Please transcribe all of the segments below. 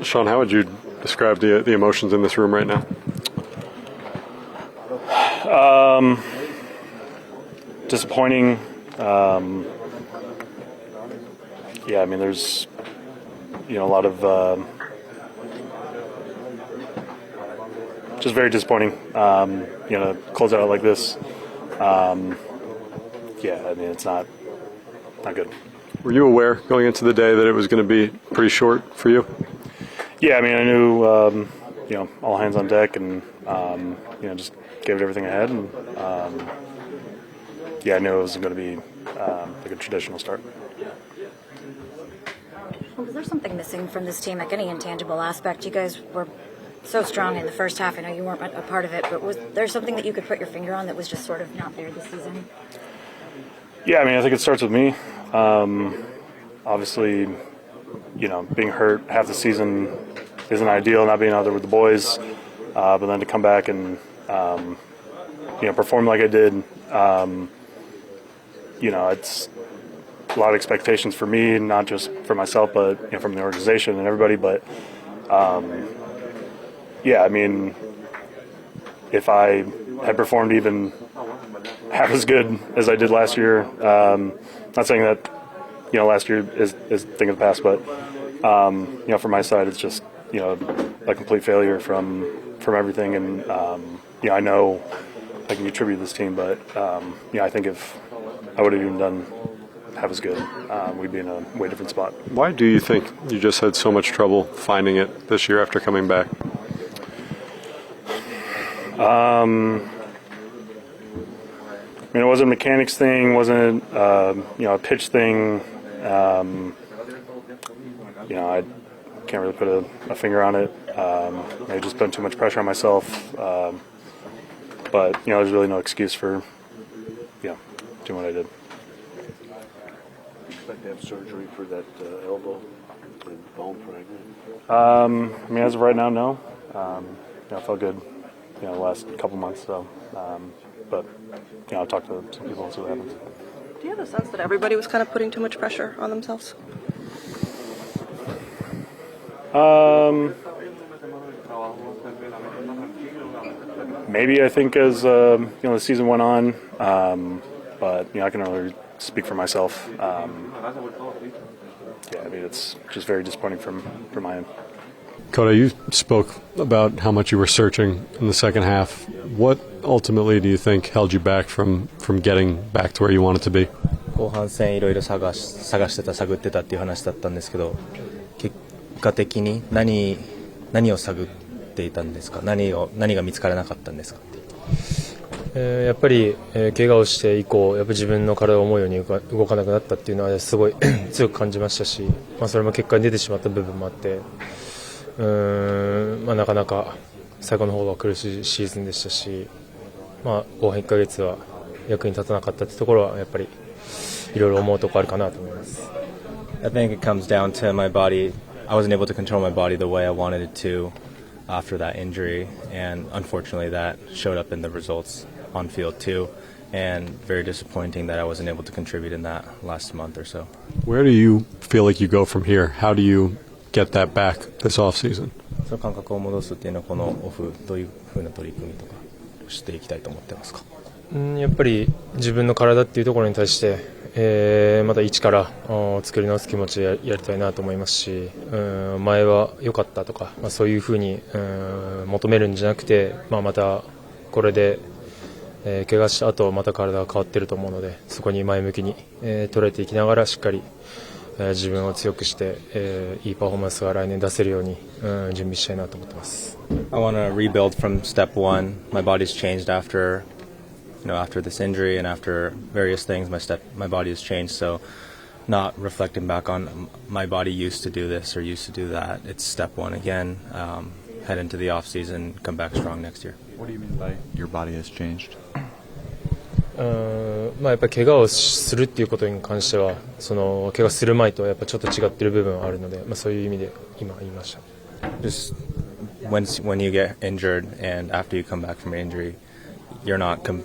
Sean, how would you describe the emotions in this room right now? Disappointing. Yeah, I mean, there's a lot of just very disappointing. To close out like this. Yeah, I mean, it's not good. Were you aware going into the day that it was going to be pretty short for you? Yeah, I mean, I knew all hands on deck, and just gave it everything I had, and I knew it wasn't going to be like a traditional start. Was there something missing from this team, like any intangible aspect? You guys were so strong in the first half. I know you weren't a part of it, but was there something that you could put your finger on that was just sort of not there this season? Yeah, I mean, I think it starts with me. Obviously, being hurt half the season isn't ideal, not being out there with the boys, but then to come back and perform like I did, it's a lot of expectations for me, not just for myself, but from the organization and everybody. But I mean, if I had performed even half as good as I did last year, not saying that last year is a thing of the past, but from my side, it's just a complete failure from everything, and I know I can contribute to this team, but I think if I would have even done half as good, we'd be in a way different spot. Why do you think you just had so much trouble finding it this year after coming back? I mean, it wasn't a mechanics thing, wasn't a pitch thing. I can't really put a finger on it. I just put too much pressure on myself. But there's really no excuse for doing what I did. Expect to have surgery for that elbow and bone fragment? I mean, as of right now, no. I felt good, the last couple months. So, but I'll talk to some people and see what happens. Do you have a sense that everybody was kind of putting too much pressure on themselves? Maybe I think as the season went on, but I can only speak for myself. I mean, it's just very disappointing from my end. Kodai, you spoke about how much you were searching in the second half. What ultimately do you think held you back from getting back to where you wanted to be? 後半戦いろいろ探ってたっていう話だったんですけど、結果的に何を探っていたんですか？何が見つからなかったんですか？やっぱり、怪我をして以降やっぱ自分の体を思うように動かなくなったっていうのはすごい強く感じましたし、それも結果に出てしまった部分もあって、なかなか最後の方は苦しいシーズンでしたし、後半1ヶ月は役に立たなかったってところはやっぱりいろいろ思うところあるかなと思います。I think it comes down to my body. I wasn't able to control my body the way I wanted it to after that injury, and unfortunately that showed up in the results on field too, and very disappointing that I wasn't able to contribute in that last month or so. Where do you feel like you go from here? How do you get that back this off season? その感覚を戻すっていうのはこのオフどういう風な取り組みとかしていきたいと思ってますか？やっぱり自分の体っていうところに対して、また一から作り直す気持ちでやりたいなと思いますし、前は良かったとか、そういうふうに求めるんじゃなくて、またこれで、怪我した後また体が変わっていると思うので、そこに前向きに、捉えていきながらしっかり、自分を強くして、いいパフォーマンスが来年出せるように、準備したいなと思ってます。I want to rebuild from step one. My body's changed after this injury and after various things. My body has changed. So, not reflecting back on my body used to do this or used to do that. It's step one again. Head into the off season, come back strong next year. What do you mean by your body has changed? やっぱり怪我をするっていうことに関しては、その怪我する前とはやっぱちょっと違ってる部分はあるので、そういう意味で今言いました。Just when you get injured and after you come back from an injury, you're not the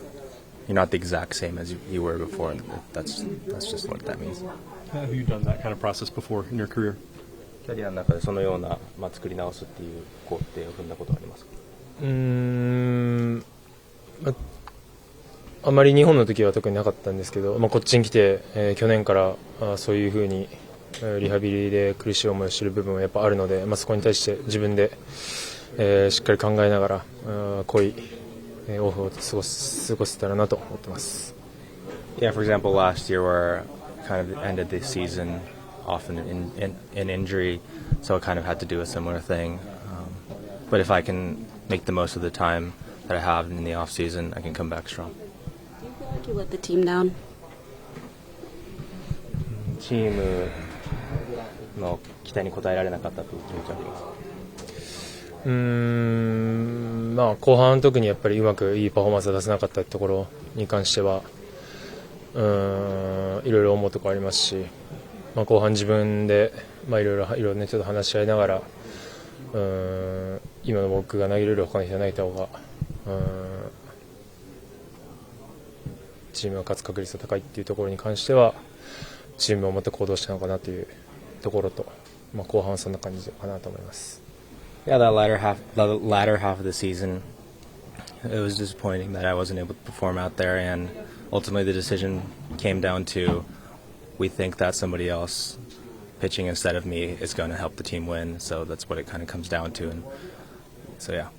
exact same as you were before. That's just what that means. Have you done that kind of process before in your career? キャリアの中でそのような、作り直すっていう工程を踏んだことはありますか？あまり日本の時は特になかったんですけど、こっちに来て、去年からそういうふうにリハビリで苦しい思いをしている部分はやっぱあるので、そこに対して自分で、しっかり考えながら濃いオフを過ごせたらなと思ってます。Yeah, for example, last year where kind of ended the season often in injury, so I kind of had to do a similar thing. But if I can make the most of the time that I have in the off season, I can come back strong. Do you feel like you let the team down? チームの期待に応えられなかったという気持ちはありますか？後半特にやっぱりうまくいいパフォーマンスを出せなかったところに関してはいろいろ思うところありますし、後半自分でいろいろねちょっと話し合いながら今の僕が投げれる他の人が投げた方がチームが勝つ確率が高いっていうところに関してはチームをもっと行動したのかなというところと、後半はそんな感じかなと思います。Yeah, the latter half of the season, it was disappointing that I wasn't able to perform out there, and ultimately the decision came down to we think that somebody else pitching instead of me is going to help the team win, so that's what it kind of comes down to, and so yeah.